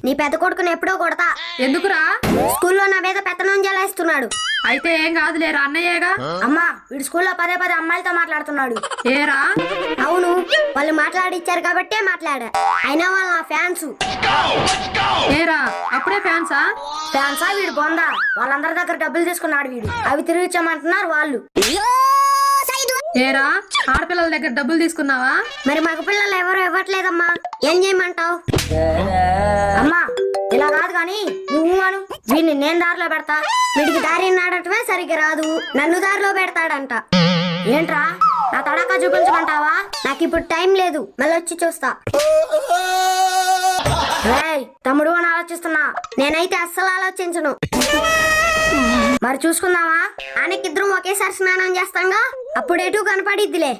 నీ పెద్ద కొడుకుని ఎప్పుడో కొడతా. ఎందుకురా? స్కూల్లో నా మీద పెత్తనం చేలేస్తున్నాడు. అయితే ఏం కాదులేరా, అన్నయ్యేగా. అమ్మా వీడు స్కూల్లో పదే పదే అమ్మాయిలతో మాట్లాడుతున్నాడు. ఏరా? అవును, వాళ్ళు మాట్లాడిచ్చారు కాబట్టే మాట్లాడా. అయినా వాళ్ళు నా ఫ్యాన్స్. ఏరా అప్పుడే ఫ్యాన్సా? ఫ్యాన్సా వీడు బొందా. వాళ్ళందరి దగ్గర డబ్బులు తీసుకున్నాడు వీడు. అవి తిరిగి ఇచ్చామంటున్నారు వాళ్ళు. ఏరా ఆడపిల్లల దగ్గర డబ్బులు తీసుకున్నావా? మరి మగ పిల్లలు ఎవరు ఇవ్వట్లేదమ్మా, ఏం చేయమంటావు? అమ్మా ఇలా కాదు గాని నువ్వు అను. వీడిని నేను దారిలో పెడతా. వీడికి దారి నాడటమే సరిగ్గా రాదు, నన్ను దారిలో పెడతాడంట. ఏంట్రా నా తడాకా చూపించమంటావా? నాకు ఇప్పుడు టైం లేదు, మళ్ళీ వచ్చి చూస్తా. తమ్ముడు అని ఆలోచిస్తున్నా, నేనైతే అస్సలు ఆలోచించను. మరి చూసుకుందామా? ఆయనకిద్దరం ఒకేసారి స్నానం చేస్తాంగా, అప్పుడు ఎటు కనపడిద్దిలే.